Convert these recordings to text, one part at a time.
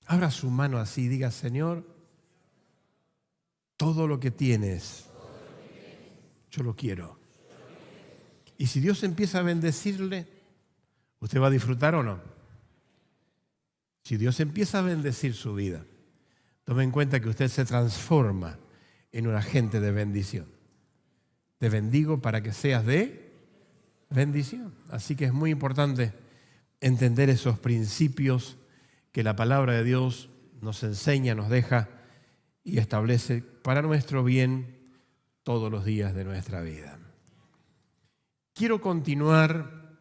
Abra su mano así y diga, Señor, todo lo que tienes, yo lo quiero. Y si Dios empieza a bendecirle, ¿usted va a disfrutar o no? Si Dios empieza a bendecir su vida, tome en cuenta que usted se transforma en un agente de bendición. Te bendigo para que seas de bendición. Así que es muy importante entender esos principios que la palabra de Dios nos enseña, nos deja y establece para nuestro bien todos los días de nuestra vida. Quiero continuar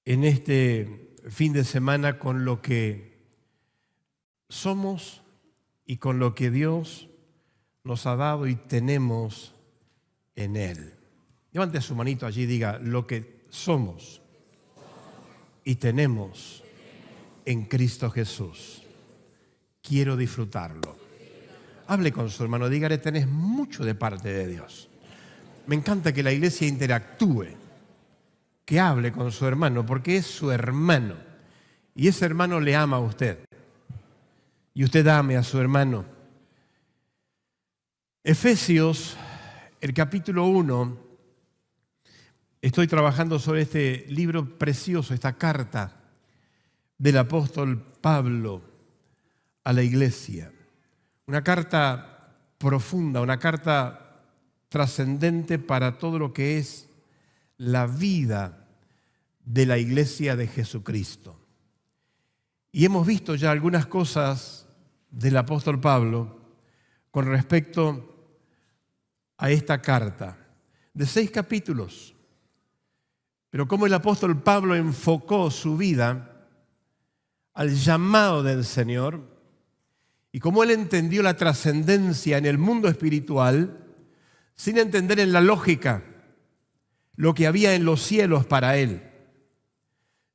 en este fin de semana con lo que somos y con lo que Dios nos ha dado y tenemos en Él. Levante su manito allí y diga, lo que somos y tenemos en Cristo Jesús. Quiero disfrutarlo. Hable con su hermano, dígale, tenés mucho de parte de Dios. Me encanta que la iglesia interactúe, que hable con su hermano, porque es su hermano. Y ese hermano le ama a usted. Y usted ame a su hermano. Efesios, el capítulo 1, estoy trabajando sobre este libro precioso, esta carta del apóstol Pablo a la iglesia. Una carta profunda, una carta trascendente para todo lo que es la vida de la iglesia de Jesucristo. Y hemos visto ya algunas cosas del apóstol Pablo con respecto a esta carta de 6 capítulos. Pero cómo el apóstol Pablo enfocó su vida al llamado del Señor y cómo él entendió la trascendencia en el mundo espiritual sin entender en la lógica lo que había en los cielos para él,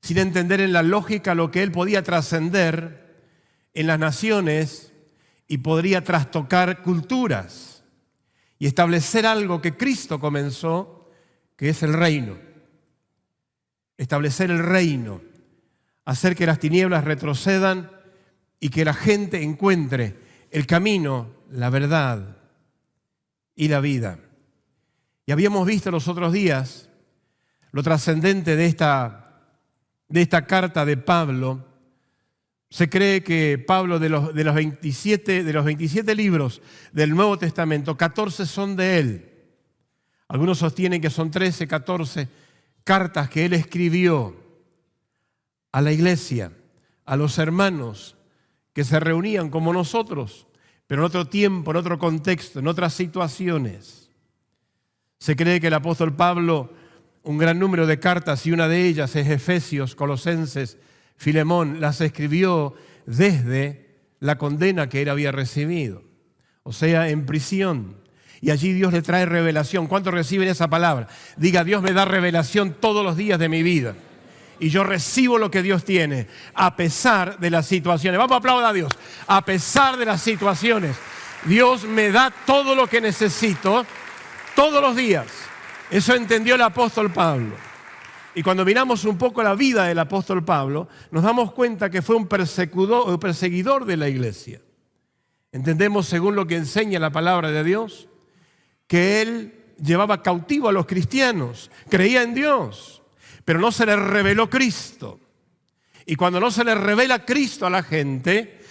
sin entender en la lógica lo que él podía trascender en las naciones y podría trastocar culturas y establecer algo que Cristo comenzó, que es el reino. Establecer el reino, hacer que las tinieblas retrocedan y que la gente encuentre el camino, la verdad y la vida. Y habíamos visto los otros días lo trascendente de esta carta de Pablo. Se cree que Pablo de los 27 libros del Nuevo Testamento, 14 son de él. Algunos sostienen que son 13, 14 cartas que él escribió a la iglesia, a los hermanos que se reunían como nosotros, pero en otro tiempo, en otro contexto, en otras situaciones. Se cree que el apóstol Pablo, un gran número de cartas, y una de ellas es Efesios, Colosenses, Filemón, las escribió desde la condena que él había recibido, o sea, en prisión. Y allí Dios le trae revelación. ¿Cuántos reciben esa palabra? Diga, Dios me da revelación todos los días de mi vida. Y yo recibo lo que Dios tiene, a pesar de las situaciones. Vamos a aplaudir a Dios. A pesar de las situaciones, Dios me da todo lo que necesito todos los días. Eso entendió el apóstol Pablo. Y cuando miramos un poco la vida del apóstol Pablo, nos damos cuenta que fue un perseguidor de la iglesia. Entendemos, según lo que enseña la palabra de Dios, que él llevaba cautivo a los cristianos, creía en Dios, pero no se le reveló Cristo. Y cuando no se le revela Cristo a la gente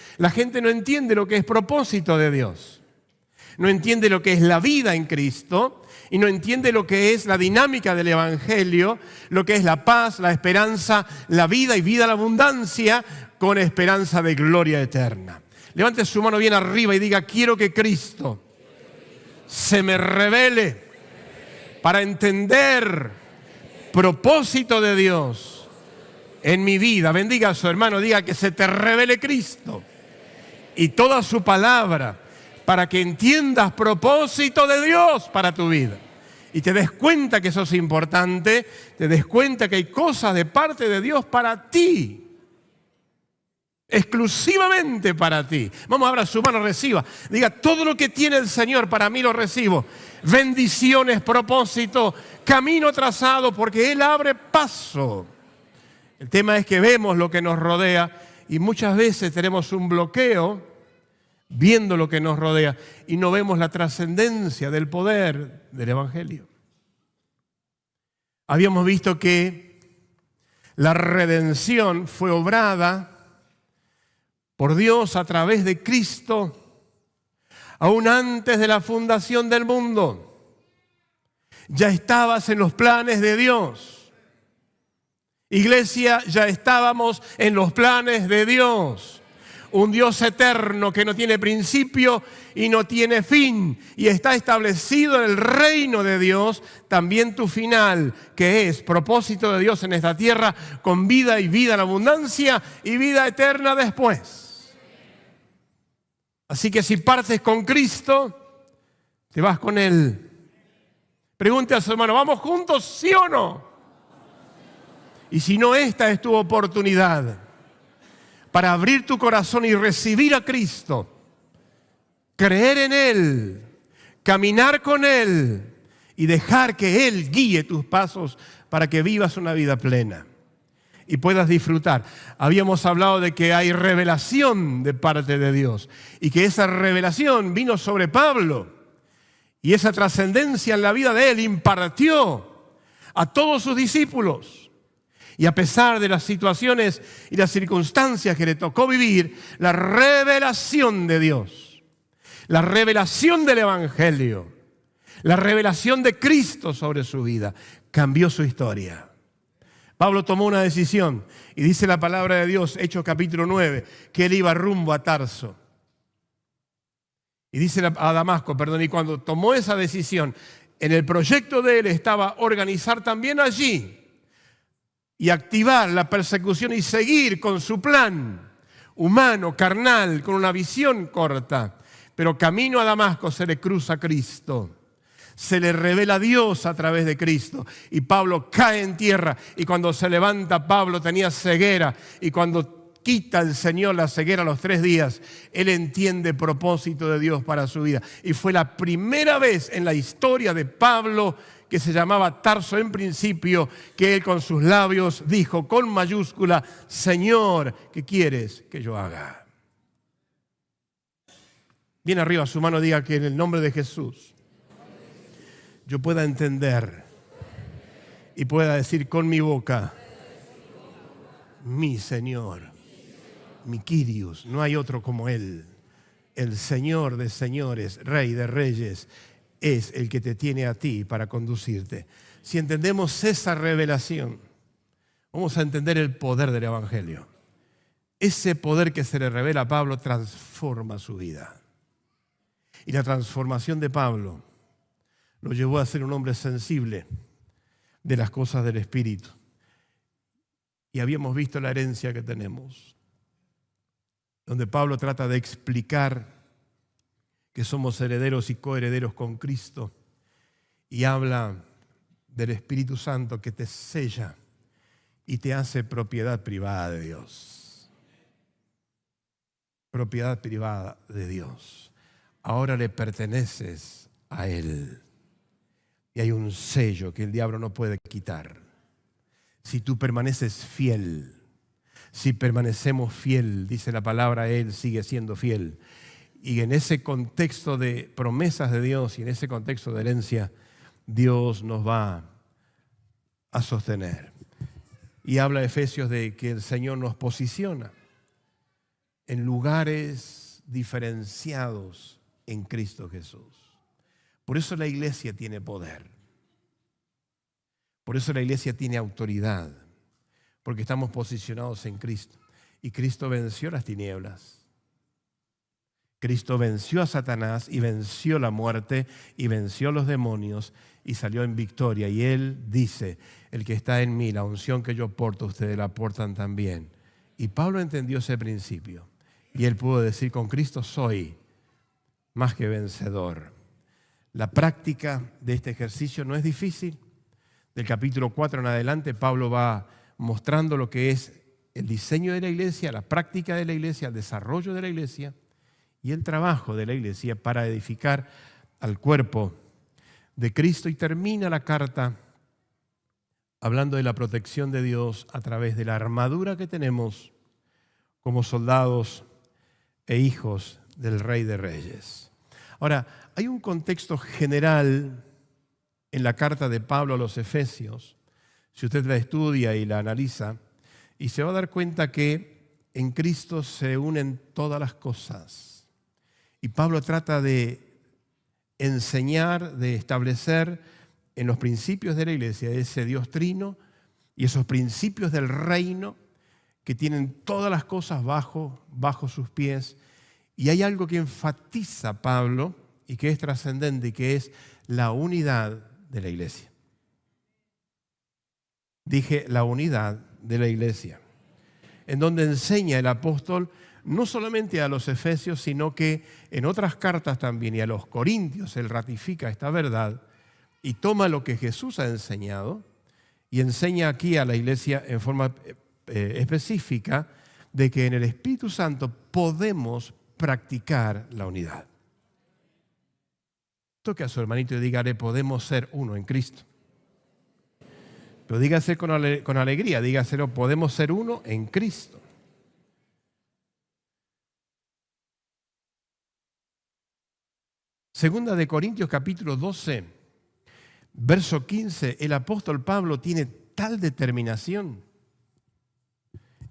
no entiende lo que es propósito de Dios. No entiende lo que es la vida en Cristo y no entiende lo que es la dinámica del Evangelio, lo que es la paz, la esperanza, la vida y vida a la abundancia con esperanza de gloria eterna. Levante su mano bien arriba y diga, quiero que Cristo se me revele para entender propósito de Dios en mi vida. Bendiga a su hermano, diga que se te revele Cristo y toda su palabra para que entiendas propósito de Dios para tu vida. Y te des cuenta que eso es importante, te des cuenta que hay cosas de parte de Dios para ti. Exclusivamente para ti. Vamos a abrir su mano, reciba. Diga, todo lo que tiene el Señor para mí lo recibo. Bendiciones, propósito, camino trazado, porque Él abre paso. El tema es que vemos lo que nos rodea y muchas veces tenemos un bloqueo viendo lo que nos rodea y no vemos la trascendencia del poder del Evangelio. Habíamos visto que la redención fue obrada por Dios a través de Cristo aún antes de la fundación del mundo. Ya estabas en los planes de Dios. Iglesia, ya estábamos en los planes de Dios. Un Dios eterno que no tiene principio y no tiene fin. Y está establecido en el reino de Dios también tu final, que es propósito de Dios en esta tierra, con vida y vida en abundancia y vida eterna después. Así que si partes con Cristo, te vas con Él. Pregunte a su hermano, ¿vamos juntos, sí o no? Y si no, esta es tu oportunidad para abrir tu corazón y recibir a Cristo, creer en Él, caminar con Él y dejar que Él guíe tus pasos para que vivas una vida plena y puedas disfrutar. Habíamos hablado de que hay revelación de parte de Dios y que esa revelación vino sobre Pablo y esa trascendencia en la vida de él impartió a todos sus discípulos. Y a pesar de las situaciones y las circunstancias que le tocó vivir, la revelación de Dios, la revelación del Evangelio, la revelación de Cristo sobre su vida, cambió su historia. Pablo tomó una decisión y dice la palabra de Dios, Hechos capítulo 9, que él iba rumbo a Tarso. Y dice a Damasco, y cuando tomó esa decisión, en el proyecto de él estaba organizar también allí y activar la persecución y seguir con su plan humano, carnal, con una visión corta. Pero camino a Damasco se le cruza Cristo. Se le revela Dios a través de Cristo y Pablo cae en tierra y cuando se levanta Pablo tenía ceguera y cuando quita el Señor la ceguera a los 3 días, él entiende el propósito de Dios para su vida. Y fue la primera vez en la historia de Pablo, que se llamaba Tarso en principio, que él con sus labios dijo con mayúscula, Señor, ¿qué quieres que yo haga? Bien arriba su mano, diga que en el nombre de Jesús yo pueda entender y pueda decir con mi boca, mi Señor, mi Kyrios, no hay otro como Él, el Señor de señores, Rey de reyes, es el que te tiene a ti para conducirte. Si entendemos esa revelación, vamos a entender el poder del Evangelio. Ese poder que se le revela a Pablo transforma su vida. Y la transformación de Pablo lo llevó a ser un hombre sensible de las cosas del Espíritu. Y habíamos visto la herencia que tenemos, donde Pablo trata de explicar que somos herederos y coherederos con Cristo, y habla del Espíritu Santo que te sella y te hace propiedad privada de Dios. Propiedad privada de Dios. Ahora le perteneces a Él. Y hay un sello que el diablo no puede quitar. Si tú permaneces fiel, si permanecemos fiel, dice la palabra, Él sigue siendo fiel. Y en ese contexto de promesas de Dios y en ese contexto de herencia, Dios nos va a sostener. Y habla Efesios de que el Señor nos posiciona en lugares diferenciados en Cristo Jesús. Por eso la iglesia tiene poder. Por eso la iglesia tiene autoridad. Porque estamos posicionados en Cristo. Y Cristo venció las tinieblas. Cristo venció a Satanás y venció la muerte y venció a los demonios y salió en victoria. Y Él dice, el que está en mí, la unción que yo porto, ustedes la portan también. Y Pablo entendió ese principio. Y él pudo decir, con Cristo soy más que vencedor. La práctica de este ejercicio no es difícil. Del capítulo 4 en adelante, Pablo va mostrando lo que es el diseño de la iglesia, la práctica de la iglesia, el desarrollo de la iglesia y el trabajo de la iglesia para edificar al cuerpo de Cristo. Y termina la carta hablando de la protección de Dios a través de la armadura que tenemos como soldados e hijos del Rey de Reyes. Ahora, hay un contexto general en la carta de Pablo a los Efesios, si usted la estudia y la analiza, y se va a dar cuenta que en Cristo se unen todas las cosas. Y Pablo trata de enseñar, de establecer en los principios de la iglesia ese Dios trino y esos principios del reino que tienen todas las cosas bajo sus pies. Y hay algo que enfatiza Pablo y que es trascendente y que es la unidad de la iglesia. Dije la unidad de la iglesia, en donde enseña el apóstol no solamente a los efesios, sino que en otras cartas también y a los corintios él ratifica esta verdad y toma lo que Jesús ha enseñado y enseña aquí a la iglesia en forma específica de que en el Espíritu Santo podemos practicar la unidad. Toque a su hermanito y dígale, podemos ser uno en Cristo. Pero dígase con alegría, dígaselo, podemos ser uno en Cristo. Segunda de Corintios capítulo 12, verso 15, el apóstol Pablo tiene tal determinación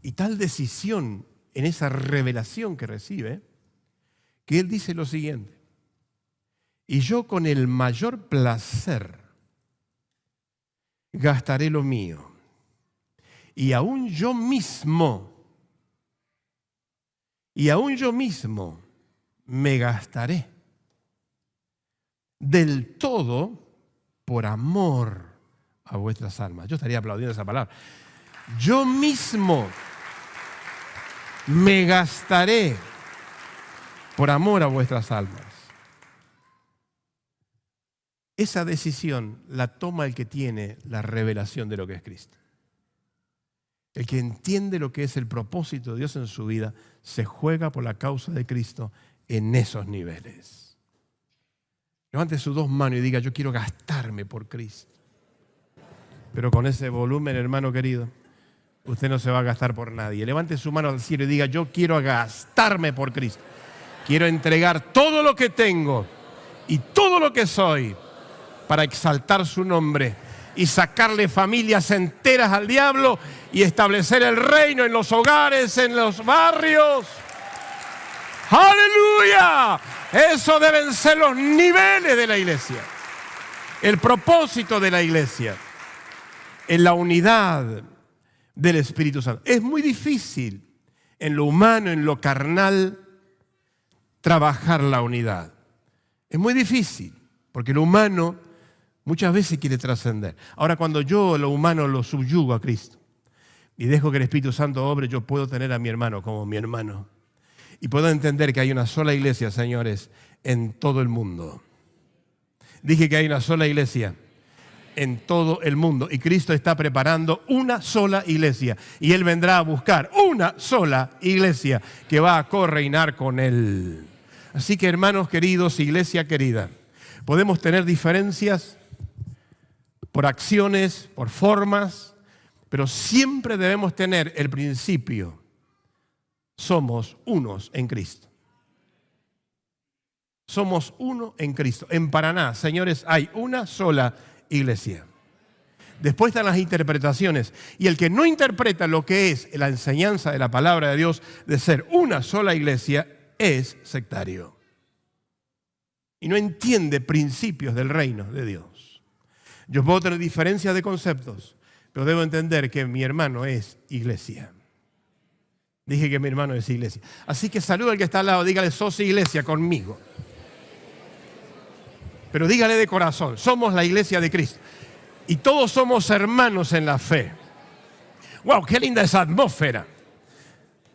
y tal decisión en esa revelación que recibe, que él dice lo siguiente: y yo con el mayor placer gastaré lo mío, y aún yo mismo me gastaré del todo por amor a vuestras almas. Yo estaría aplaudiendo esa palabra. Yo mismo me gastaré por amor a vuestras almas. Esa decisión la toma el que tiene la revelación de lo que es Cristo. El que entiende lo que es el propósito de Dios en su vida, se juega por la causa de Cristo en esos niveles. Levante sus dos manos y diga, yo quiero gastarme por Cristo. Pero con ese volumen, hermano querido, usted no se va a gastar por nadie. Levante su mano al cielo y diga, yo quiero gastarme por Cristo. Quiero entregar todo lo que tengo y todo lo que soy para exaltar su nombre y sacarle familias enteras al diablo y establecer el reino en los hogares, en los barrios. ¡Aleluya! Eso deben ser los niveles de la iglesia. El propósito de la iglesia en la unidad del Espíritu Santo. Es muy difícil en lo humano, en lo carnal, trabajar la unidad. Es muy difícil, porque lo humano muchas veces quiere trascender. Ahora, cuando yo lo humano lo subyugo a Cristo y dejo que el Espíritu Santo obre, yo puedo tener a mi hermano como mi hermano. Y puedo entender que hay una sola iglesia, señores, en todo el mundo. Dije que hay una sola iglesia en todo el mundo. Y Cristo está preparando una sola iglesia. Y Él vendrá a buscar una sola iglesia que va a correinar con Él. Así que, hermanos queridos, iglesia querida, podemos tener diferencias por acciones, por formas, pero siempre debemos tener el principio: somos unos en Cristo. Somos uno en Cristo. En Paraná, señores, hay una sola iglesia. Después están las interpretaciones. Y el que no interpreta lo que es la enseñanza de la palabra de Dios de ser una sola iglesia es sectario. Y no entiende principios del reino de Dios. Yo puedo tener diferencias de conceptos, pero debo entender que mi hermano es iglesia. Dije que mi hermano es iglesia. Así que saluda al que está al lado, dígale, sos iglesia conmigo. Pero dígale de corazón, somos la iglesia de Cristo. Y todos somos hermanos en la fe. ¡Wow! ¡Qué linda esa atmósfera!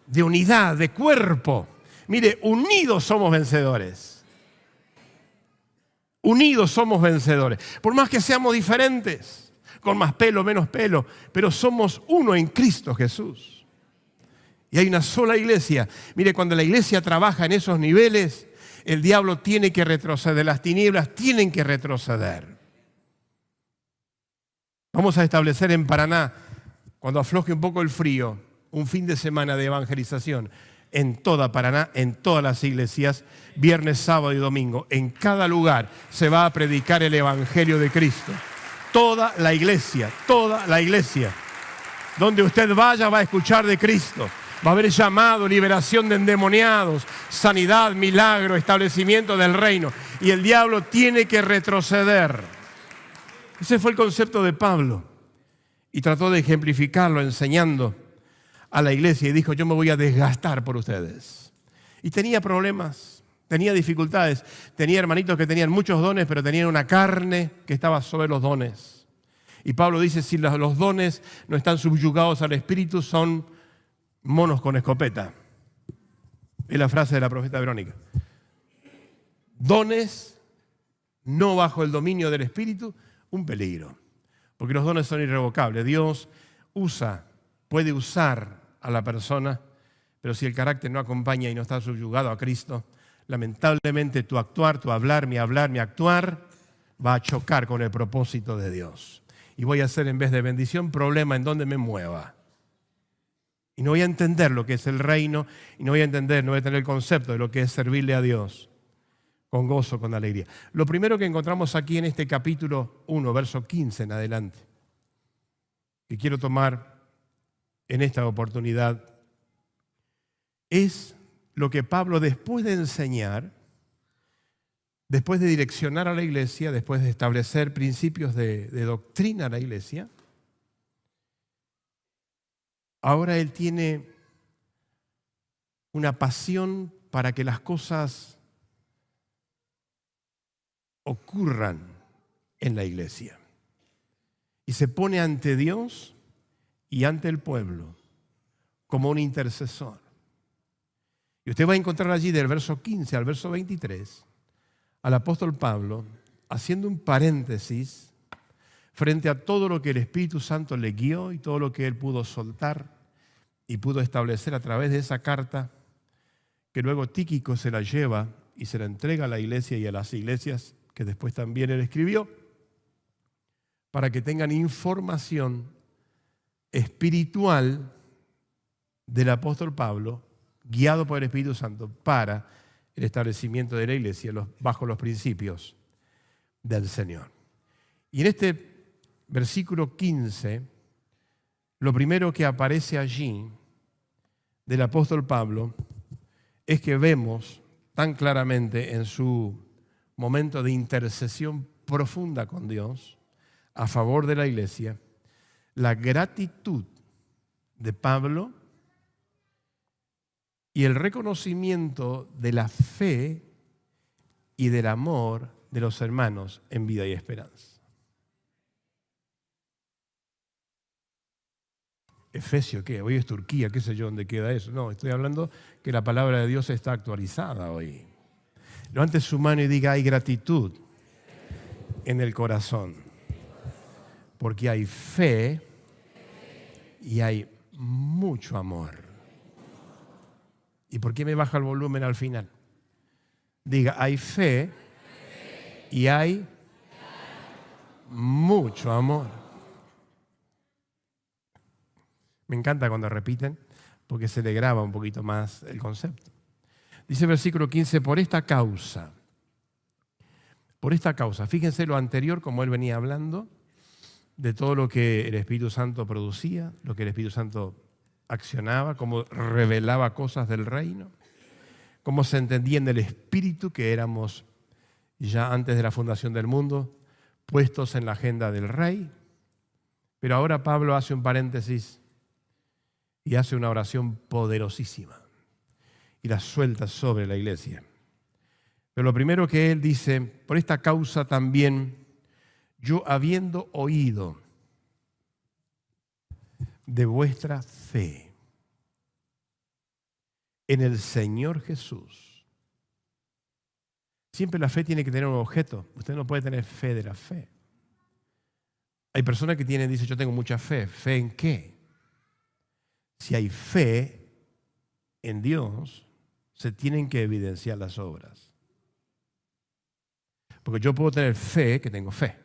De unidad, de cuerpo. Mire, unidos somos vencedores. Unidos somos vencedores. Por más que seamos diferentes, con más pelo, menos pelo, pero somos uno en Cristo Jesús. Y hay una sola iglesia. Mire, cuando la iglesia trabaja en esos niveles, el diablo tiene que retroceder, las tinieblas tienen que retroceder. Vamos a establecer en Paraná, cuando afloje un poco el frío, un fin de semana de evangelización en toda Paraná, en todas las iglesias, viernes, sábado y domingo. En cada lugar se va a predicar el Evangelio de Cristo. Toda la iglesia, toda la iglesia. Donde usted vaya va a escuchar de Cristo. Va a haber llamado, liberación de endemoniados, sanidad, milagro, establecimiento del reino. Y el diablo tiene que retroceder. Ese fue el concepto de Pablo. Y trató de ejemplificarlo enseñando a la iglesia y dijo, yo me voy a desgastar por ustedes. Y tenía problemas, tenía dificultades. Tenía hermanitos que tenían muchos dones, pero tenían una carne que estaba sobre los dones. Y Pablo dice, si los dones no están subyugados al Espíritu, son monos con escopeta. Es la frase de la profeta Verónica. Dones no bajo el dominio del Espíritu, un peligro. Porque los dones son irrevocables. Dios puede usar a la persona, pero si el carácter no acompaña y no está subyugado a Cristo, lamentablemente tu actuar, tu hablar, mi actuar, va a chocar con el propósito de Dios. Y voy a hacer, en vez de bendición, problema en donde me mueva. Y no voy a entender lo que es el reino, y no voy a tener el concepto de lo que es servirle a Dios con gozo, con alegría. Lo primero que encontramos aquí en este capítulo 1, verso 15 en adelante, que quiero tomar en esta oportunidad, es lo que Pablo, después de enseñar, después de direccionar a la iglesia, después de establecer principios de doctrina a la iglesia, ahora él tiene una pasión para que las cosas ocurran en la iglesia. Y se pone ante Dios y ante el pueblo como un intercesor. Y usted va a encontrar allí del verso 15 al verso 23 al apóstol Pablo haciendo un paréntesis frente a todo lo que el Espíritu Santo le guió y todo lo que él pudo soltar y pudo establecer a través de esa carta que luego Tíquico se la lleva y se la entrega a la iglesia y a las iglesias que después también él escribió, para que tengan información espiritual del apóstol Pablo, guiado por el Espíritu Santo, para el establecimiento de la iglesia bajo los principios del Señor. Y en este versículo 15, lo primero que aparece allí del apóstol Pablo es que vemos tan claramente en su momento de intercesión profunda con Dios a favor de la iglesia, la gratitud de Pablo y el reconocimiento de la fe y del amor de los hermanos en vida y esperanza. Efesio, ¿qué? Hoy es Turquía, qué sé yo dónde queda eso. No, estoy hablando que la palabra de Dios está actualizada hoy. Levante su mano y diga, hay gratitud en el corazón. Porque hay fe y hay mucho amor. ¿Y por qué me baja el volumen al final? Diga, hay fe y hay mucho amor. Me encanta cuando repiten, porque se le graba un poquito más el concepto. Dice el versículo 15, por esta causa, fíjense lo anterior, como él venía hablando, de todo lo que el Espíritu Santo producía, lo que el Espíritu Santo accionaba, cómo revelaba cosas del reino, cómo se entendía en el Espíritu que éramos ya antes de la fundación del mundo, puestos en la agenda del Rey. Pero ahora Pablo hace un paréntesis y hace una oración poderosísima y la suelta sobre la iglesia. Pero lo primero que él dice, por esta causa también, yo habiendo oído de vuestra fe en el Señor Jesús. Siempre la fe tiene que tener un objeto. Usted no puede tener fe de la fe. Hay personas que dicen, yo tengo mucha fe. ¿Fe en qué? Si hay fe en Dios, se tienen que evidenciar las obras. Porque yo puedo tener fe que tengo fe.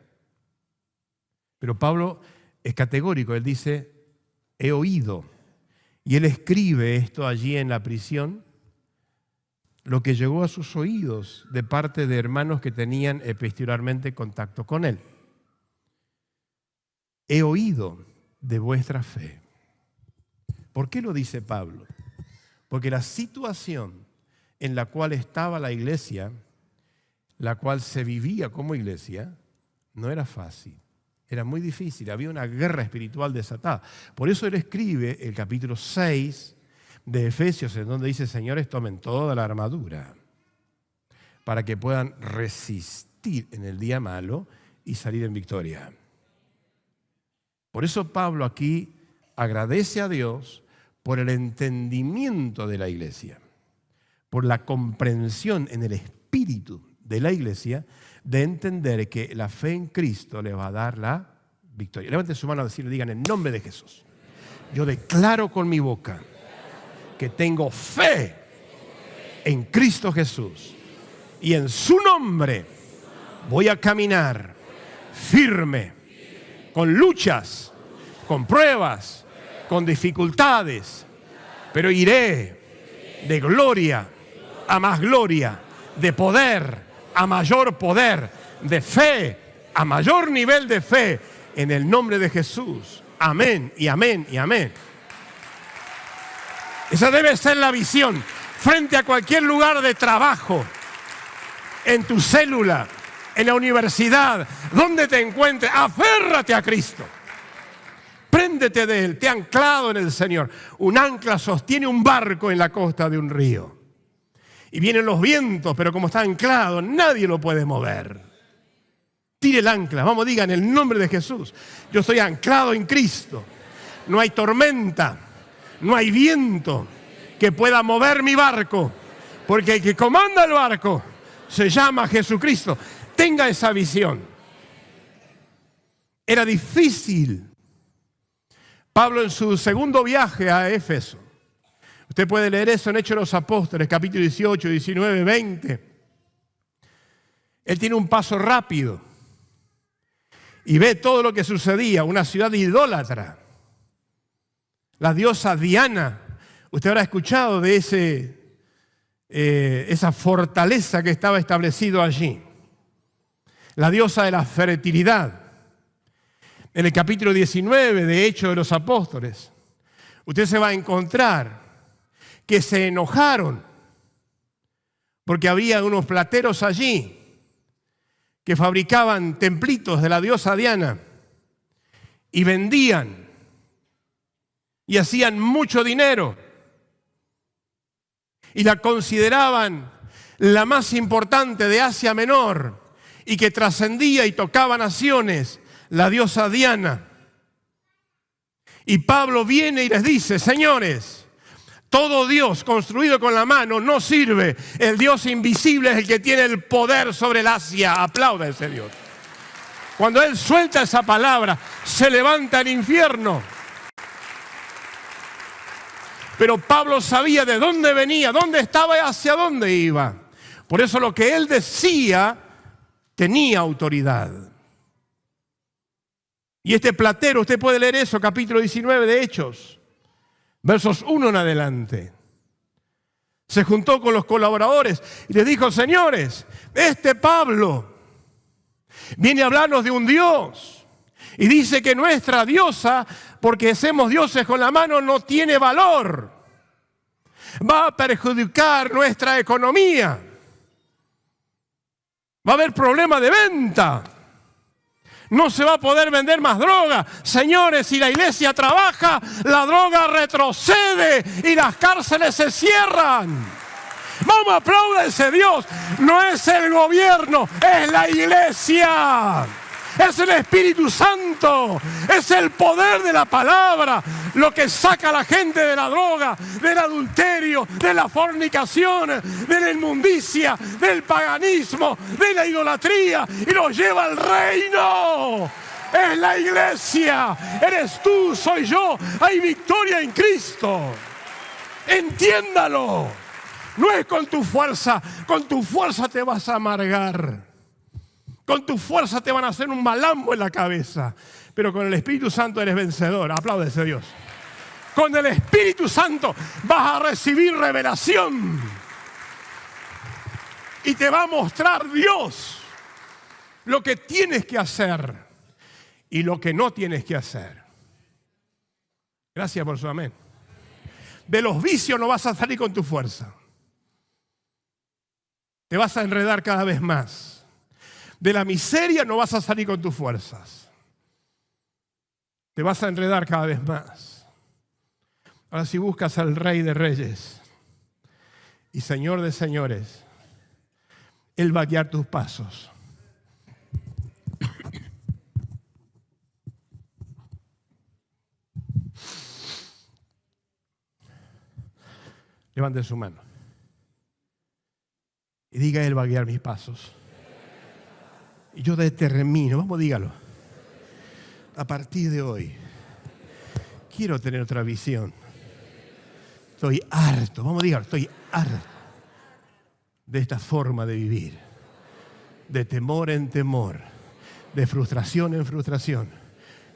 Pero Pablo es categórico, él dice, he oído. Y él escribe esto allí en la prisión, lo que llegó a sus oídos de parte de hermanos que tenían epistolarmente contacto con él. He oído de vuestra fe. ¿Por qué lo dice Pablo? Porque la situación en la cual estaba la iglesia, la cual se vivía como iglesia, no era fácil. Era muy difícil, había una guerra espiritual desatada. Por eso él escribe el capítulo 6 de Efesios, en donde dice, señores, tomen toda la armadura para que puedan resistir en el día malo y salir en victoria. Por eso Pablo aquí agradece a Dios por el entendimiento de la iglesia, por la comprensión en el espíritu de la iglesia, de entender que la fe en Cristo le va a dar la victoria. Levanten su mano a decirle, digan en nombre de Jesús. Yo declaro con mi boca que tengo fe en Cristo Jesús y en su nombre voy a caminar firme, con luchas, con pruebas, con dificultades, pero iré de gloria a más gloria, de poder a mayor poder, de fe a mayor nivel de fe, en el nombre de Jesús. Amén y amén y amén. Esa debe ser la visión frente a cualquier lugar de trabajo, en tu célula, en la universidad, donde te encuentres. Aférrate a Cristo. Préndete de Él, te ha anclado en el Señor. Un ancla sostiene un barco en la costa de un río. Y vienen los vientos, pero como está anclado, nadie lo puede mover. Tire el ancla, vamos, diga en el nombre de Jesús. Yo estoy anclado en Cristo. No hay tormenta, no hay viento que pueda mover mi barco, porque el que comanda el barco se llama Jesucristo. Tenga esa visión. Era difícil. Pablo en su segundo viaje a Éfeso, usted puede leer eso en Hechos de los Apóstoles, capítulo 18, 19, 20. Él tiene un paso rápido y ve todo lo que sucedía, una ciudad idólatra. La diosa Diana, usted habrá escuchado de esa fortaleza que estaba establecido allí. La diosa de la fertilidad. En el capítulo 19 de Hechos de los Apóstoles, usted se va a encontrar que se enojaron porque había unos plateros allí que fabricaban templitos de la diosa Diana y vendían y hacían mucho dinero y la consideraban la más importante de Asia Menor y que trascendía y tocaba naciones, la diosa Diana. Y Pablo viene y les dice, señores, todo Dios construido con la mano no sirve. El Dios invisible es el que tiene el poder sobre el Asia. Aplauda a ese Dios. Cuando Él suelta esa palabra, se levanta el infierno. Pero Pablo sabía de dónde venía, dónde estaba y hacia dónde iba. Por eso lo que él decía tenía autoridad. Y este platero, usted puede leer eso, capítulo 19 de Hechos, versos 1 en adelante. Se juntó con los colaboradores y les dijo, señores, este Pablo viene a hablarnos de un Dios. Y dice que nuestra diosa, porque hacemos dioses con la mano, no tiene valor. Va a perjudicar nuestra economía. Va a haber problema de venta. No se va a poder vender más droga. Señores, si la iglesia trabaja, la droga retrocede y las cárceles se cierran. Vamos, apláudense Dios. No es el gobierno, es la iglesia. Es el Espíritu Santo, es el poder de la palabra lo que saca a la gente de la droga, del adulterio, de la fornicación, de la inmundicia, del paganismo, de la idolatría y los lleva al reino. Es la iglesia, eres tú, soy yo, hay victoria en Cristo. Entiéndalo, no es con tu fuerza te vas a amargar. Con tu fuerza te van a hacer un malambo en la cabeza. Pero con el Espíritu Santo eres vencedor. Apláudese Dios. Con el Espíritu Santo vas a recibir revelación. Y te va a mostrar Dios lo que tienes que hacer y lo que no tienes que hacer. Gracias por su amén. De los vicios no vas a salir con tu fuerza. Te vas a enredar cada vez más. De la miseria no vas a salir con tus fuerzas. Te vas a enredar cada vez más. Ahora, si buscas al Rey de Reyes y Señor de Señores, Él va a guiar tus pasos. Levante su mano y diga: Él va a guiar mis pasos. Y yo determino, vamos, dígalo, a partir de hoy quiero tener otra visión. Estoy harto, vamos, dígalo, estoy harto de esta forma de vivir, de temor en temor, de frustración en frustración.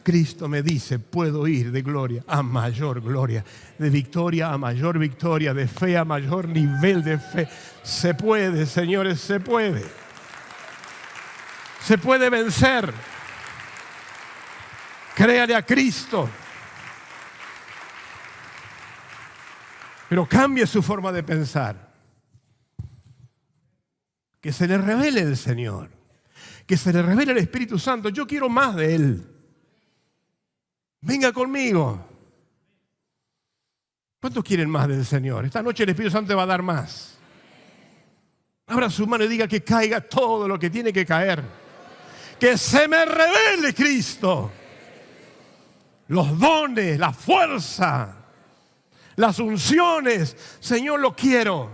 Cristo me dice, puedo ir de gloria a mayor gloria, de victoria a mayor victoria, de fe a mayor nivel de fe. Se puede, señores, se puede. Se puede vencer. Créale a Cristo. Pero cambie su forma de pensar. Que se le revele el Señor. Que se le revele el Espíritu Santo. Yo quiero más de Él. Venga conmigo. ¿Cuántos quieren más del Señor? Esta noche el Espíritu Santo te va a dar más. Abra su mano y diga: que caiga todo lo que tiene que caer. Que se me revele Cristo. Los dones, la fuerza, las unciones. Señor, lo quiero.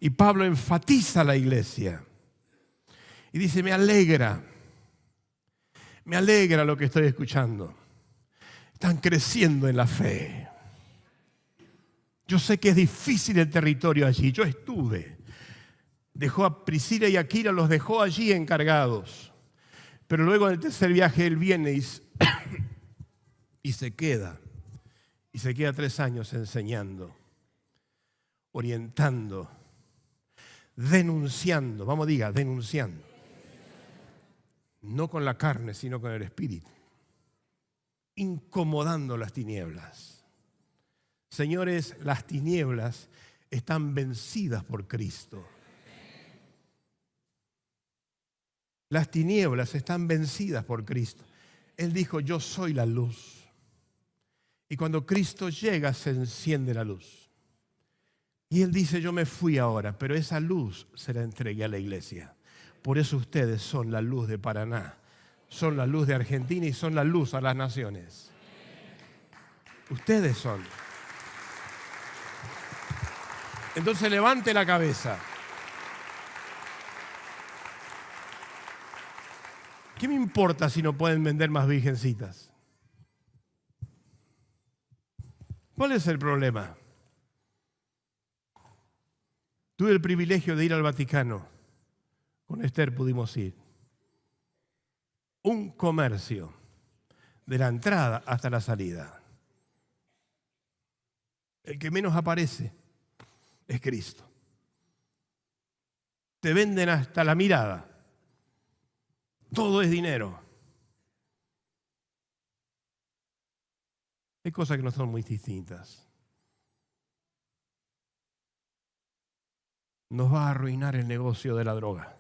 Y Pablo enfatiza a la iglesia. Y dice: me alegra lo que estoy escuchando. Están creciendo en la fe. Yo sé que es difícil el territorio allí. Yo estuve. Dejó a Priscila y Aquila, los dejó allí encargados. Pero luego del tercer viaje él viene y se queda. Y se queda 3 años enseñando, orientando, denunciando. Vamos, diga, denunciando. No con la carne, sino con el Espíritu. Incomodando las tinieblas. Señores, las tinieblas están vencidas por Cristo. Las tinieblas están vencidas por Cristo. Él dijo: yo soy la luz. Y cuando Cristo llega, se enciende la luz. Y Él dice: yo me fui ahora, pero esa luz se la entregué a la iglesia. Por eso ustedes son la luz de Paraná, son la luz de Argentina y son la luz a las naciones. Ustedes son. Entonces levante la cabeza. ¿Qué me importa si no pueden vender más virgencitas? ¿Cuál es el problema? Tuve el privilegio de ir al Vaticano. Con Esther pudimos ir. Un comercio de la entrada hasta la salida. El que menos aparece es Cristo. Te venden hasta la mirada. Todo es dinero. Hay cosas que no son muy distintas. Nos va a arruinar el negocio de la droga.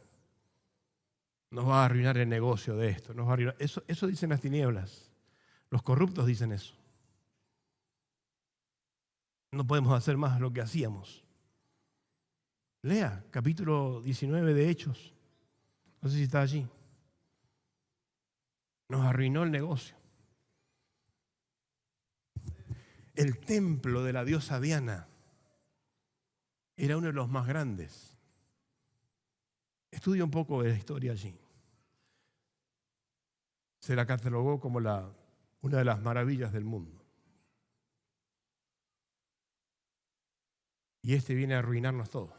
Nos va a arruinar el negocio de esto. Nos va a arruinar. Eso dicen las tinieblas. Los corruptos dicen eso. No podemos hacer más lo que hacíamos. Lea capítulo 19 de Hechos. No sé si está allí. Nos arruinó el negocio. El templo de la diosa Diana era uno de los más grandes. Estudia un poco de la historia allí. Se la catalogó como una de las maravillas del mundo. Y este viene a arruinarnos todo.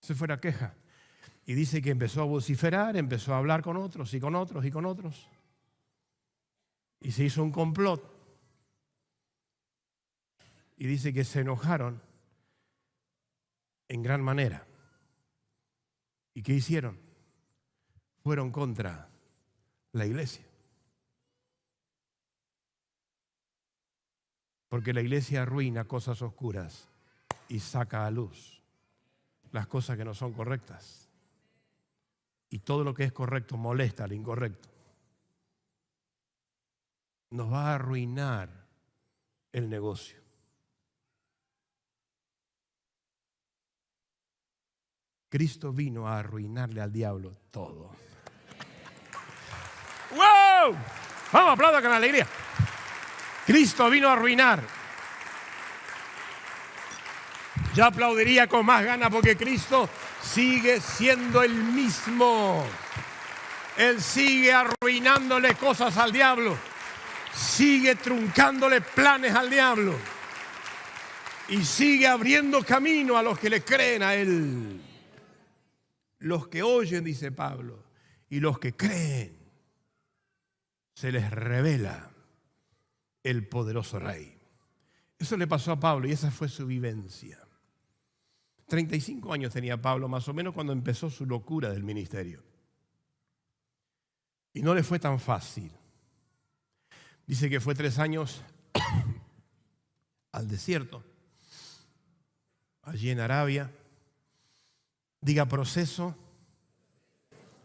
Se fue la queja. Y dice que empezó a vociferar, empezó a hablar con otros y con otros y con otros. Y se hizo un complot. Y dice que se enojaron en gran manera. ¿Y qué hicieron? Fueron contra la iglesia. Porque la iglesia arruina cosas oscuras y saca a luz las cosas que no son correctas. Y todo lo que es correcto molesta al incorrecto. Nos va a arruinar el negocio. Cristo vino a arruinarle al diablo todo. ¡Wow! Vamos, aplaudan con alegría. Cristo vino a arruinar. Yo aplaudiría con más ganas porque Cristo sigue siendo el mismo. Él sigue arruinándole cosas al diablo. Sigue truncándole planes al diablo. Y sigue abriendo camino a los que le creen a Él. Los que oyen, dice Pablo, y los que creen, se les revela el poderoso Rey. Eso le pasó a Pablo y esa fue su vivencia. 35 años tenía Pablo más o menos cuando empezó su locura del ministerio. Y no le fue tan fácil. Dice que fue 3 años al desierto, allí en Arabia. Diga proceso.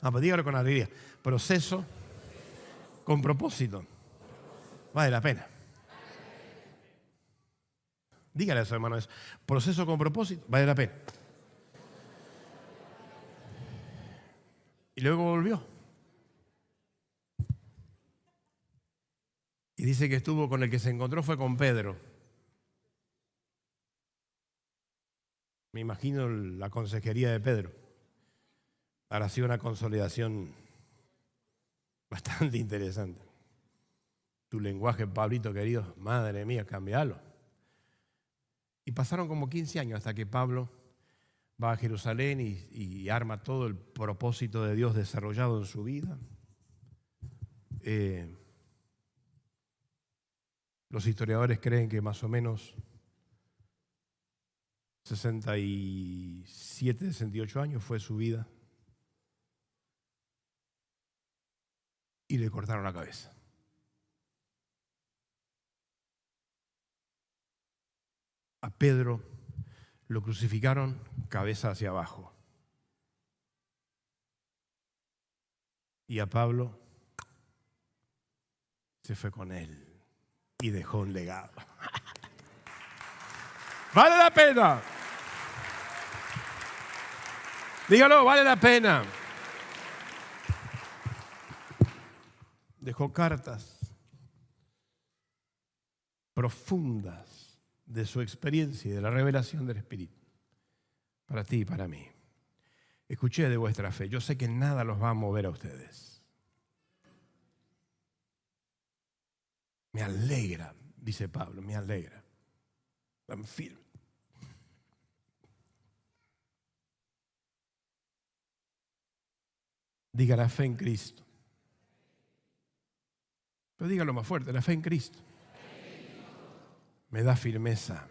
Pues dígalo con alegría. Proceso con propósito. Vale la pena. Dígale a su hermano eso. Proceso con propósito, vale la pena. Y luego volvió. Y dice que estuvo con el que se encontró fue con Pedro. Me imagino la consejería de Pedro. Ahora ha sido una consolidación bastante interesante. Tu lenguaje, Pablito querido, madre mía, cambialo. Y pasaron como 15 años hasta que Pablo va a Jerusalén y arma todo el propósito de Dios desarrollado en su vida. Los historiadores creen que más o menos 67, 68 años fue su vida. Y le cortaron la cabeza. A Pedro lo crucificaron cabeza hacia abajo. Y a Pablo se fue con él y dejó un legado. ¡Vale la pena! Dígalo, vale la pena. Dejó cartas profundas de su experiencia y de la revelación del Espíritu para ti y para mí. Escuché de vuestra fe. Yo sé que nada los va a mover a ustedes. Me alegra, dice Pablo, me alegra. Tan firme. Diga la fe en Cristo. Pero dígalo más fuerte, la fe en Cristo me da firmeza.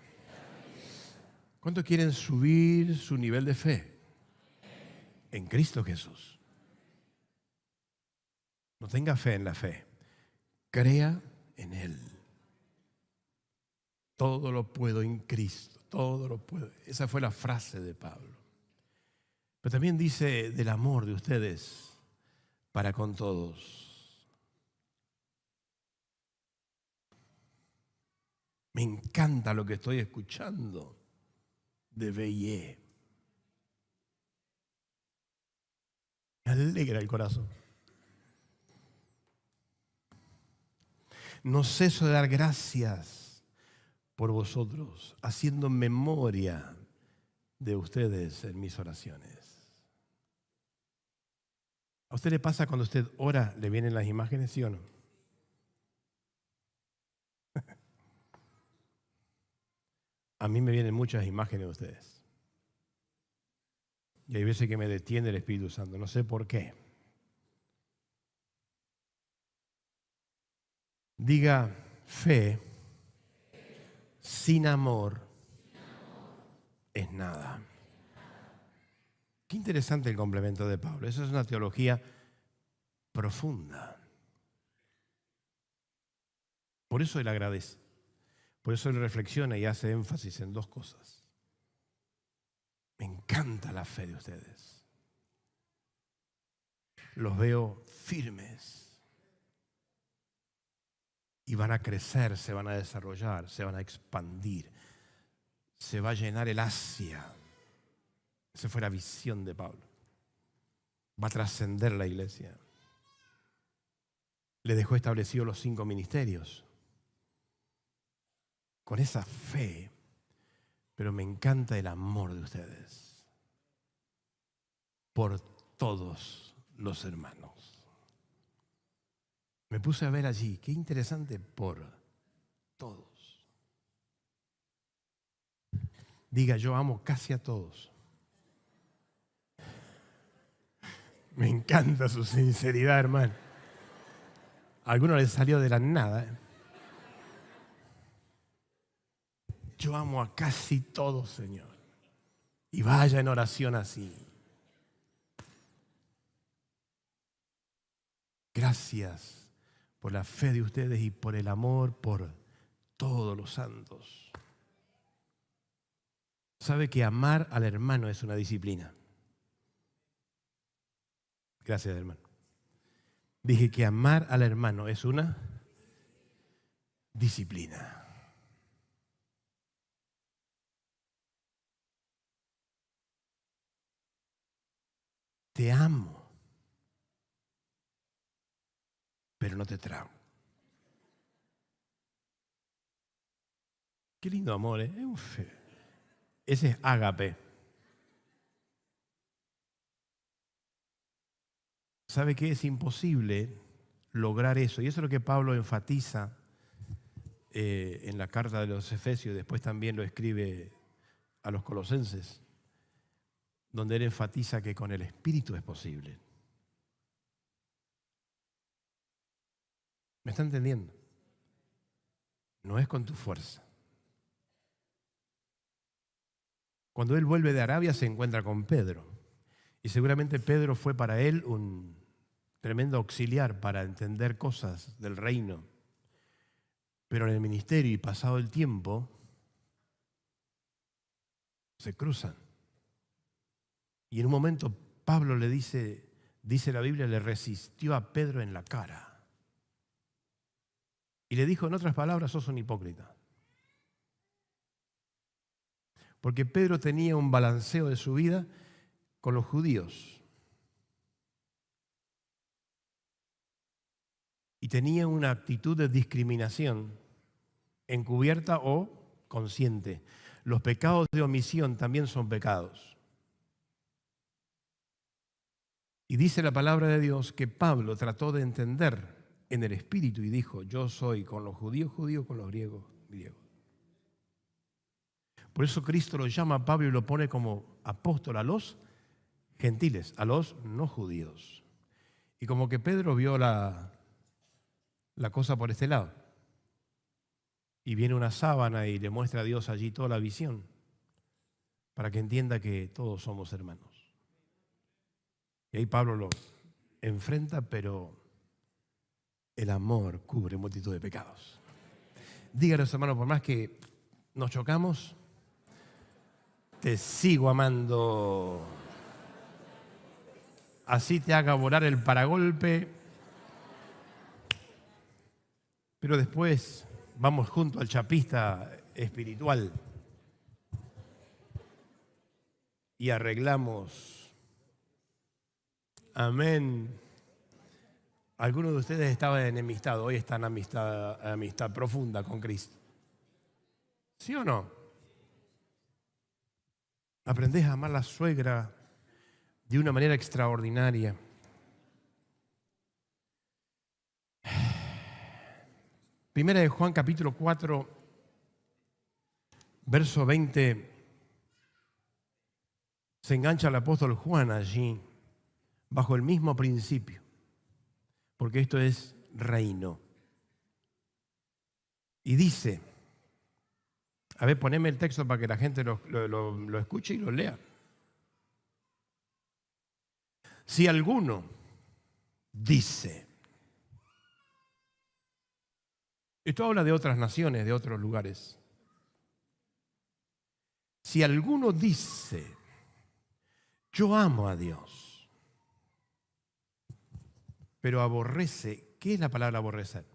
¿Cuántos quieren subir su nivel de fe? En Cristo Jesús. No tenga fe en la fe. Crea en Él. Todo lo puedo en Cristo. Todo lo puedo. Esa fue la frase de Pablo. Pero también dice del amor de ustedes para con todos. Me encanta lo que estoy escuchando de B&E. Me alegra el corazón. No ceso de dar gracias por vosotros, haciendo memoria de ustedes en mis oraciones. ¿A usted le pasa cuando usted ora, le vienen las imágenes, sí o no? A mí me vienen muchas imágenes de ustedes. Y hay veces que me detiene el Espíritu Santo, no sé por qué. Diga, fe sin amor es nada. Qué interesante el complemento de Pablo. Eso es una teología profunda. Por eso él agradece. Por eso él reflexiona y hace énfasis en dos cosas. Me encanta la fe de ustedes. Los veo firmes. Y van a crecer, se van a desarrollar, se van a expandir. Se va a llenar el Asia. Esa fue la visión de Pablo. Va a trascender la iglesia. Le dejó establecidos los 5 ministerios. Con esa fe, pero me encanta el amor de ustedes por todos los hermanos. Me puse a ver allí, qué interesante, por todos. Diga, yo amo casi a todos. Me encanta su sinceridad, hermano. A algunos les salió de la nada. Yo amo a casi todos, Señor. Y vaya en oración así. Gracias por la fe de ustedes y por el amor por todos los santos. ¿Sabe que amar al hermano es una disciplina? Gracias, hermano. Dije que amar al hermano es una disciplina. Te amo, pero no te trago. Qué lindo amor, ¿eh? Ese es ágape. ¿Sabe qué? Es imposible lograr eso. Y eso es lo que Pablo enfatiza en la carta de los Efesios. Después también lo escribe a los Colosenses, donde él enfatiza que con el Espíritu es posible. ¿Me está entendiendo? No es con tu fuerza. Cuando él vuelve de Arabia se encuentra con Pedro. Y seguramente Pedro fue para él un tremendo auxiliar para entender cosas del reino. Pero en el ministerio y pasado el tiempo, se cruzan. Y en un momento Pablo le dice la Biblia, le resistió a Pedro en la cara. Y le dijo, en otras palabras, sos un hipócrita. Porque Pedro tenía un balanceo de su vida con los judíos. Y tenía una actitud de discriminación, encubierta o consciente. Los pecados de omisión también son pecados. Y dice la palabra de Dios que Pablo trató de entender en el Espíritu y dijo, yo soy con los judíos, judío, con los griegos, griego. Por eso Cristo lo llama a Pablo y lo pone como apóstol a los gentiles, a los no judíos. Y como que Pedro vio la cosa por este lado. Y viene una sábana y le muestra a Dios allí toda la visión para que entienda que todos somos hermanos. Y ahí Pablo lo enfrenta, pero el amor cubre multitud de pecados. Díganos, hermanos, por más que nos chocamos, te sigo amando. Así te haga volar el paragolpe. Pero después vamos junto al chapista espiritual y arreglamos. Amén. Algunos de ustedes estaban enemistados, hoy están en amistad profunda con Cristo. ¿Sí o no? Aprendés a amar a la suegra de una manera extraordinaria. Primera de Juan, capítulo 4, verso 20. Se engancha el apóstol Juan allí, bajo el mismo principio, porque esto es reino. Y dice, a ver, poneme el texto para que la gente lo escuche y lo lea. Si alguno dice, esto habla de otras naciones, de otros lugares. Si alguno dice, yo amo a Dios, pero aborrece, ¿qué es la palabra aborrecer?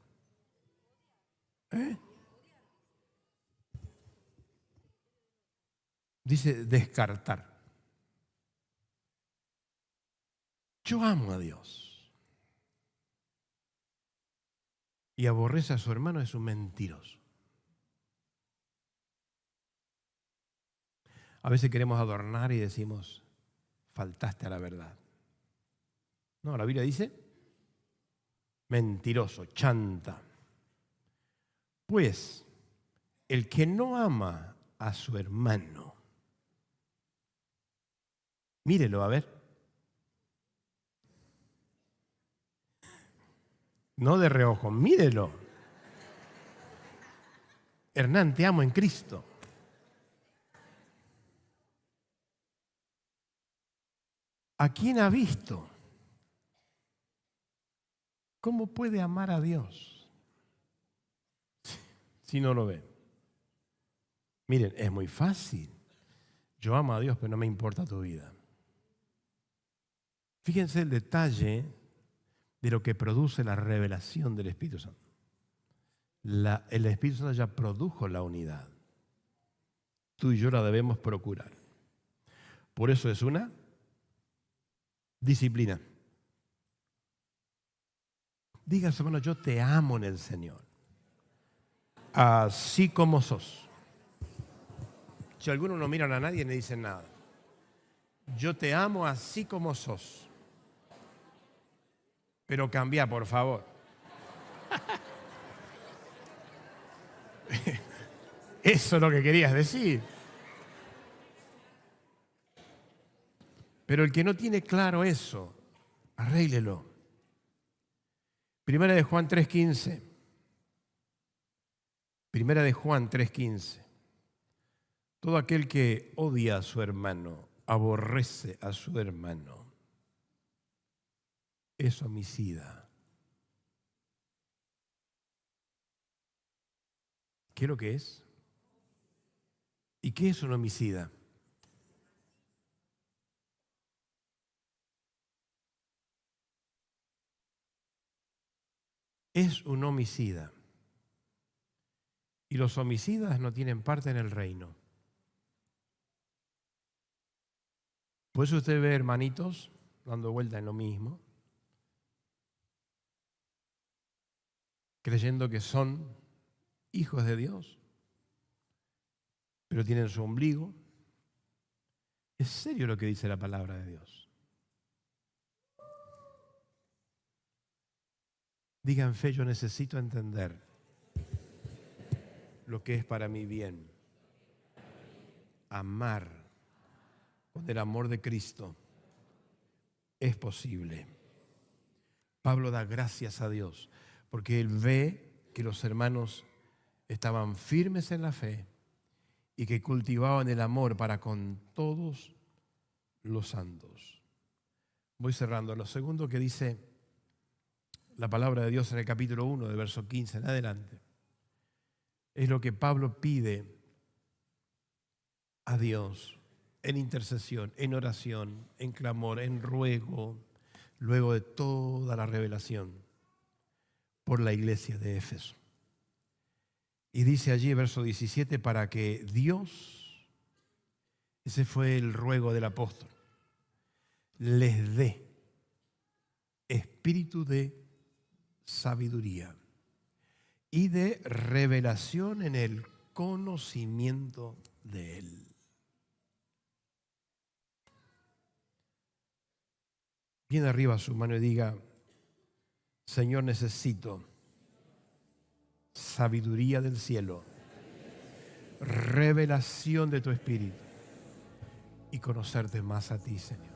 Dice descartar. Yo amo a Dios y aborrece a su hermano, es un mentiroso. A veces queremos adornar y decimos, faltaste a la verdad. No, la Biblia dice, mentiroso, chanta. Pues, el que no ama a su hermano, mírelo, a ver. No de reojo, mírelo. Hernán, te amo en Cristo. ¿A quién ha visto? ¿Cómo puede amar a Dios si no lo ve? Miren, es muy fácil. Yo amo a Dios, pero no me importa tu vida. Fíjense el detalle de lo que produce la revelación del Espíritu Santo. El Espíritu Santo ya produjo la unidad. Tú y yo la debemos procurar. Por eso es una disciplina. Diga, hermano, yo te amo en el Señor, así como sos. Si algunos no miran a nadie, no dicen nada. Yo te amo así como sos. Pero cambia, por favor. Eso es lo que querías decir. Pero el que no tiene claro eso, arréglelo. Primera de Juan 3:15. Primera de Juan 3:15. Todo aquel que odia a su hermano, aborrece a su hermano, es homicida. ¿Qué es lo que es? ¿Y qué es un homicida? Es un homicida. Y los homicidas no tienen parte en el reino. Por eso usted ve hermanitos dando vuelta en lo mismo, creyendo que son hijos de Dios, pero tienen su ombligo. Es serio lo que dice la palabra de Dios. Diga en fe, yo necesito entender lo que es para mi bien. Amar con el amor de Cristo es posible. Pablo da gracias a Dios porque él ve que los hermanos estaban firmes en la fe y que cultivaban el amor para con todos los santos. Voy cerrando. Lo segundo que dice la palabra de Dios en el capítulo 1, del verso 15 en adelante, es lo que Pablo pide a Dios en intercesión, en oración, en clamor, en ruego, luego de toda la revelación por la iglesia de Éfeso. Y dice allí, verso 17, para que Dios, ese fue el ruego del apóstol, les dé espíritu de sabiduría y de revelación en el conocimiento de Él. Bien arriba su mano y diga, Señor, necesito sabiduría del cielo, revelación de tu espíritu y conocerte más a ti, Señor.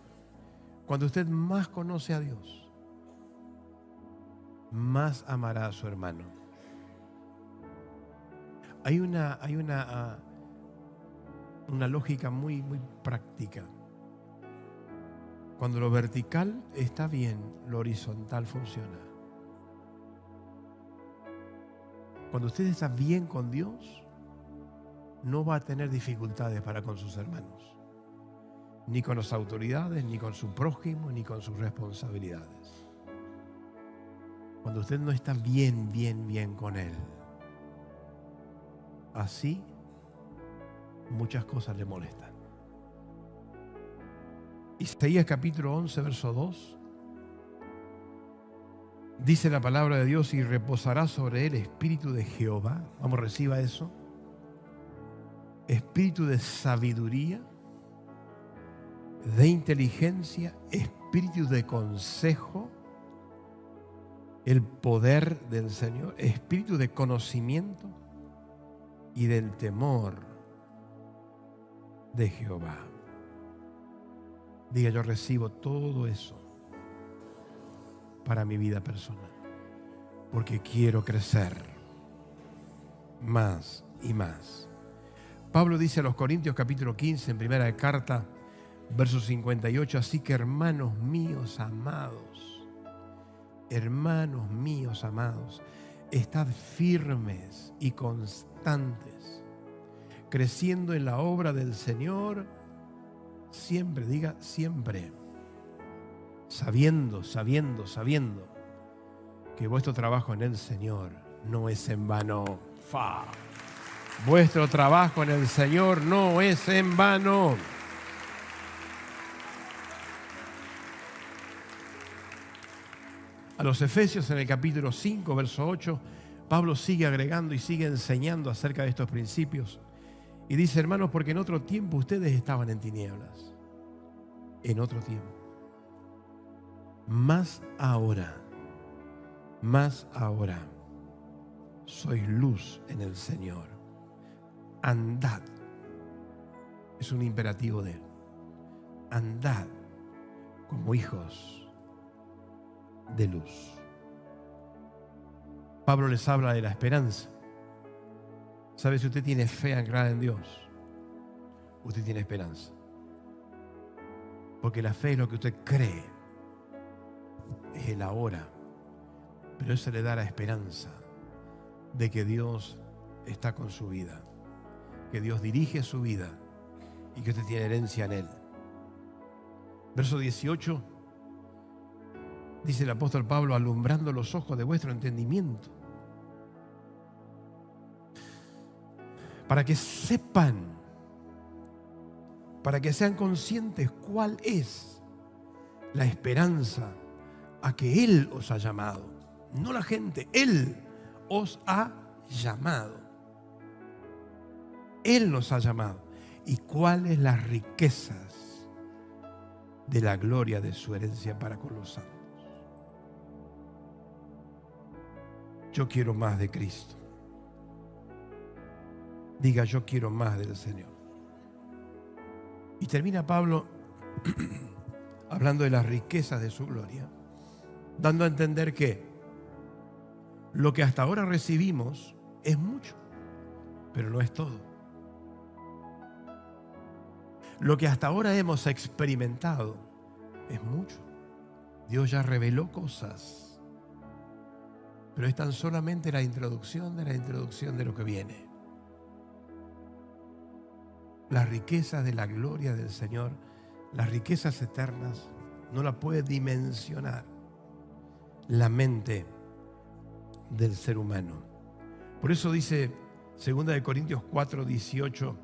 Cuando usted más conoce a Dios, más amará a su hermano. una lógica muy, muy práctica. Cuando lo vertical está bien, lo horizontal funciona. Cuando usted está bien con Dios, no va a tener dificultades para con sus hermanos, ni con las autoridades, ni con su prójimo, ni con sus responsabilidades. Cuando usted no está bien con Él, así muchas cosas le molestan. Isaías capítulo 11, verso 2, dice la palabra de Dios: y reposará sobre él espíritu de Jehová. Vamos, reciba eso. Espíritu de sabiduría, de inteligencia, espíritu de consejo, el poder del Señor, espíritu de conocimiento y del temor de Jehová. Diga: yo recibo todo eso para mi vida personal, porque quiero crecer más y más. Pablo dice a los Corintios capítulo 15 en primera carta, verso 58, así que hermanos míos amados, estad firmes y constantes, creciendo en la obra del Señor, siempre, diga siempre, sabiendo que vuestro trabajo en el Señor no es en vano. Vuestro trabajo en el Señor no es en vano. A los Efesios, en el capítulo 5, verso 8, Pablo sigue agregando y sigue enseñando acerca de estos principios. Y dice: hermanos, porque en otro tiempo ustedes estaban en tinieblas. En otro tiempo. Más ahora, sois luz en el Señor. Andad. Es un imperativo de Él. Andad como hijos de luz. Pablo les habla de la esperanza. ¿Sabe? Si usted tiene fe anclada en Dios, usted tiene esperanza. Porque la fe es lo que usted cree. Es el ahora. Pero eso le da la esperanza de que Dios está con su vida, que Dios dirige su vida y que usted tiene herencia en Él. Verso 18, dice el apóstol Pablo: alumbrando los ojos de vuestro entendimiento, para que sepan, para que sean conscientes cuál es la esperanza a que Él os ha llamado. No la gente, Él os ha llamado. Él nos ha llamado. ¿Y cuáles las riquezas de la gloria de su herencia para con los santos? Yo quiero más de Cristo. Diga: yo quiero más del Señor. Y termina Pablo hablando de las riquezas de su gloria, dando a entender que lo que hasta ahora recibimos es mucho, pero no es todo. Lo que hasta ahora hemos experimentado es mucho. Dios ya reveló cosas, pero es tan solamente la introducción de lo que viene. Las riquezas de la gloria del Señor, las riquezas eternas, no la puede dimensionar la mente del ser humano. Por eso dice 2 Corintios 4, 18,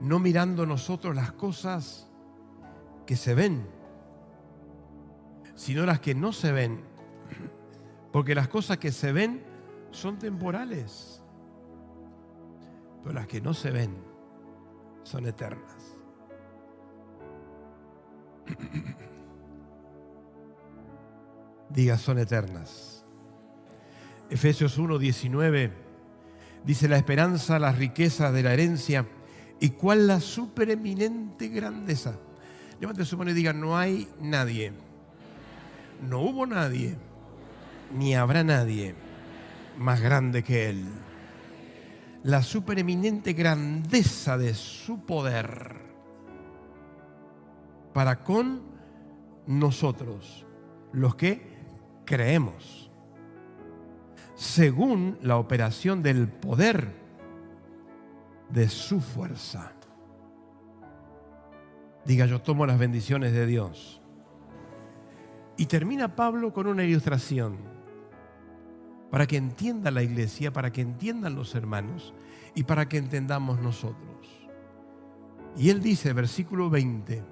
no mirando nosotros las cosas que se ven, sino las que no se ven, porque las cosas que se ven son temporales, pero las que no se ven son eternas. Diga: son eternas. Efesios 1, 19 dice: la esperanza, las riquezas de la herencia, y cuál la supereminente grandeza. Levante su mano y diga: no hay nadie, no hubo nadie, ni habrá nadie más grande que Él. la supereminente grandeza de su poder para con nosotros, los que creemos, según la operación del poder de su fuerza. Diga, yo tomo las bendiciones de Dios. Y termina Pablo con una ilustración para que entienda la iglesia, para que entiendan los hermanos y para que entendamos nosotros. Y él dice, versículo 20,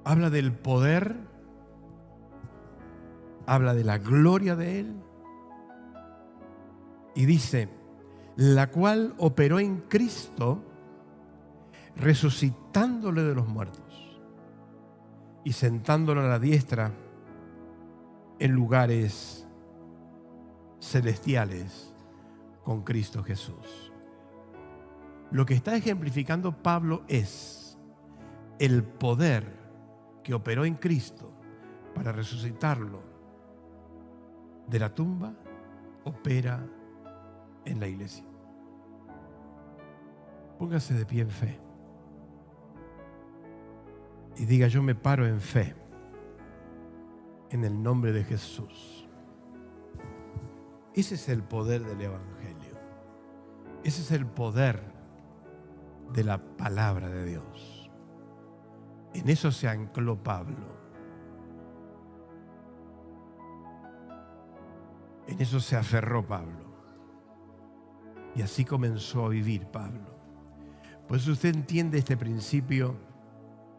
habla del poder, habla de la gloria de Él y dice, la cual operó en Cristo, resucitándole de los muertos y sentándolo a la diestra en lugares celestiales con Cristo Jesús. Lo que está ejemplificando Pablo es el poder que operó en Cristo para resucitarlo de la tumba, opera en la iglesia. Póngase de pie en fe y diga, yo me paro en fe en el nombre de Jesús. Ese es el poder del Evangelio. Ese es el poder de la palabra de Dios. En eso se ancló Pablo. En eso se aferró Pablo. Y así comenzó a vivir Pablo. Por eso usted entiende este principio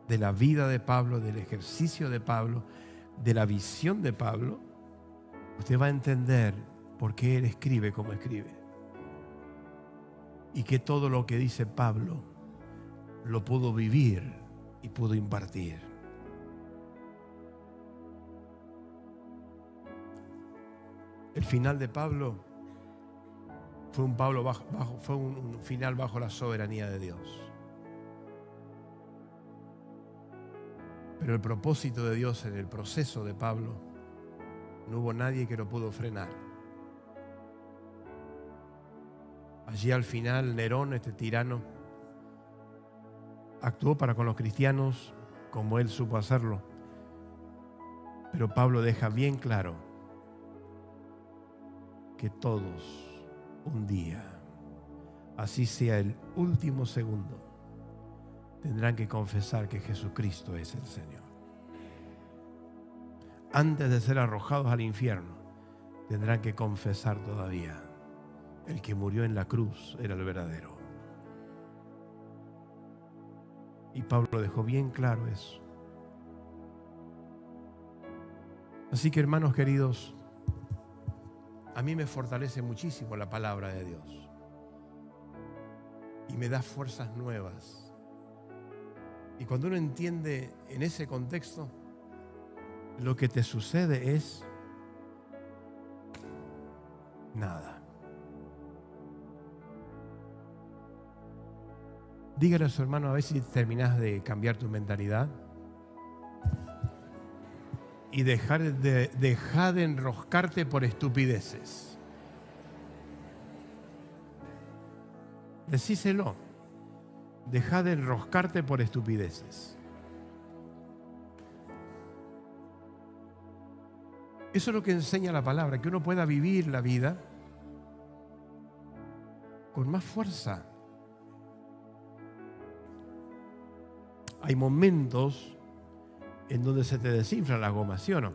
de la vida de Pablo, del ejercicio de Pablo, de la visión de Pablo. Usted va a entender por qué él escribe como escribe. Y que todo lo que dice Pablo lo pudo vivir y pudo impartir. El final de Pablo fue un final bajo la soberanía de Dios. Pero el propósito de Dios en el proceso de Pablo, no hubo nadie que lo pudo frenar. Allí al final Nerón, este tirano, actuó para con los cristianos como él supo hacerlo. Pero Pablo deja bien claro que todos un día, así sea el último segundo, tendrán que confesar que Jesucristo es el Señor. Antes de ser arrojados al infierno, tendrán que confesar todavía: el que murió en la cruz era el verdadero. Y Pablo dejó bien claro eso. Así que, hermanos queridos, a mí me fortalece muchísimo la palabra de Dios y me da fuerzas nuevas. Y cuando uno entiende en ese contexto, lo que te sucede es nada. Dígale a su hermano a ver si terminás de cambiar tu mentalidad y dejar de enroscarte por estupideces. Decíselo. Deja de enroscarte por estupideces. Eso es lo que enseña la palabra, que uno pueda vivir la vida con más fuerza. Hay momentos en donde se te desinflan las gomas, ¿sí o no?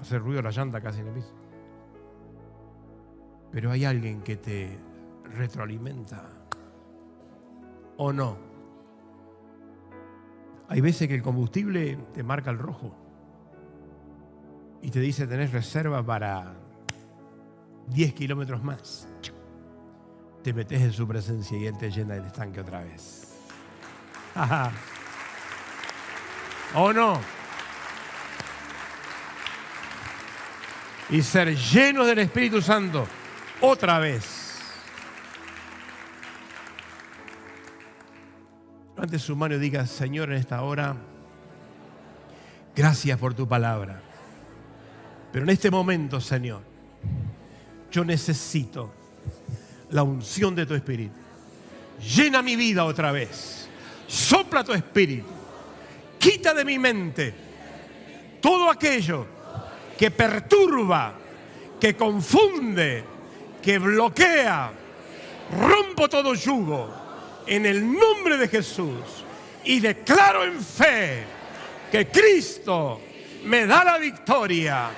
Hace ruido la llanta casi en el piso. Pero hay alguien que te retroalimenta, ¿o no? Hay veces que el combustible te marca el rojo y te dice tenés reserva para 10 kilómetros más. Te metes en su presencia y Él te llena el estanque otra vez. ¿O no? Y ser llenos del Espíritu Santo otra vez. Levante su mano y diga: Señor, en esta hora, gracias por tu palabra. Pero en este momento, Señor, yo necesito la unción de tu Espíritu. Llena mi vida otra vez. Sopla tu Espíritu. Quita de mi mente todo aquello que perturba, que confunde, que bloquea. Rompo todo yugo en el nombre de Jesús y declaro en fe que Cristo me da la victoria.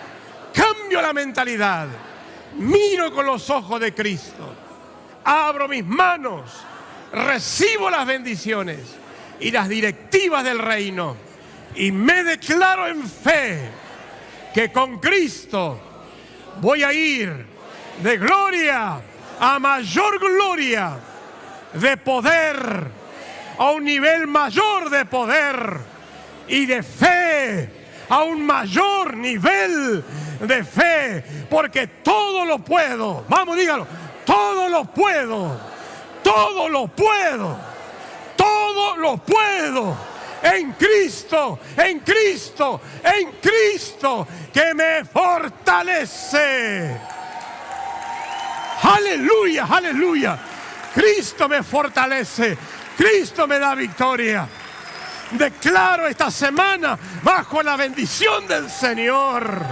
Cambio la mentalidad. Miro con los ojos de Cristo. Abro mis manos. Recibo las bendiciones y las directivas del reino. Y me declaro en fe que con Cristo voy a ir de gloria a mayor gloria, de poder a un nivel mayor de poder y de fe a un mayor nivel de fe, porque todo lo puedo. Vamos, dígalo, todo lo puedo, todo lo puedo, todo lo puedo en Cristo, en Cristo, en Cristo que me fortalece. Aleluya, aleluya. Cristo me fortalece, Cristo me da victoria. Declaro esta semana bajo la bendición del Señor.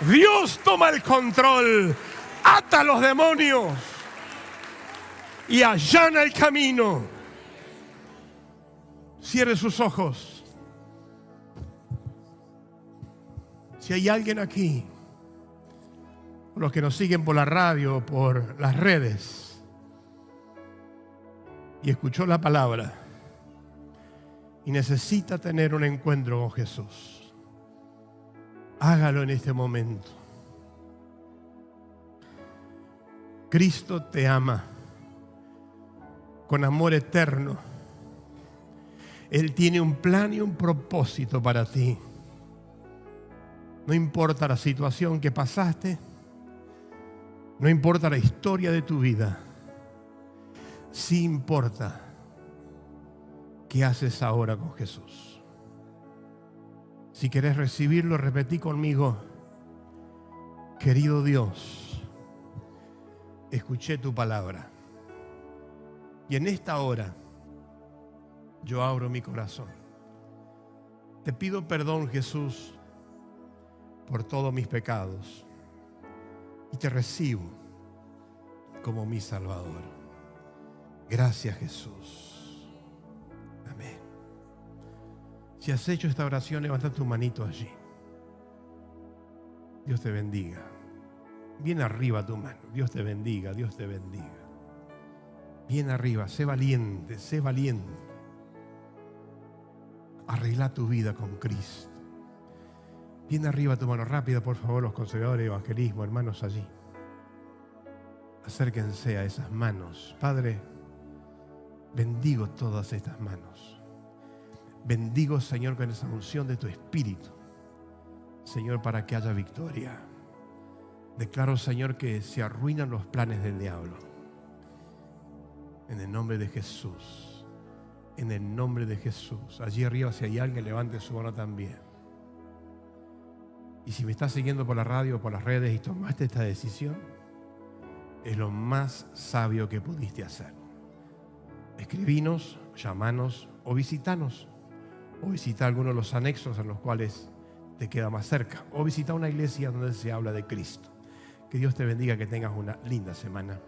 Dios toma el control, ata a los demonios y allana el camino. Cierre sus ojos. Si hay alguien aquí, los que nos siguen por la radio, por las redes, y escuchó la palabra y necesita tener un encuentro con Jesús, hágalo en este momento. Cristo te ama con amor eterno. Él tiene un plan y un propósito para ti. No importa la situación que pasaste, no importa la historia de tu vida, sí importa qué haces ahora con Jesús. Si querés recibirlo, repetí conmigo: querido Dios, escuché tu palabra y en esta hora yo abro mi corazón. Te pido perdón, Jesús, por todos mis pecados y te recibo como mi Salvador. Gracias, Jesús. Amén. Si has hecho esta oración, levanta tu manito allí. Dios te bendiga. Bien arriba tu mano. Dios te bendiga, Dios te bendiga. Bien arriba, sé valiente, sé valiente. Arregla tu vida con Cristo. Bien arriba tu mano, rápida por favor, los conservadores de evangelismo, hermanos allí. Acérquense a esas manos. Padre, bendigo todas estas manos. Bendigo, Señor, con esa unción de tu Espíritu, Señor, para que haya victoria. Declaro, Señor, que se arruinan los planes del diablo. En el nombre de Jesús. En el nombre de Jesús. Allí arriba, si hay alguien, levante su mano también. Y si me estás siguiendo por la radio o por las redes y tomaste esta decisión, es lo más sabio que pudiste hacer. Escribinos, llamanos o visitanos. O visita alguno de los anexos en los cuales te queda más cerca. O visita una iglesia donde se habla de Cristo. Que Dios te bendiga, que tengas una linda semana.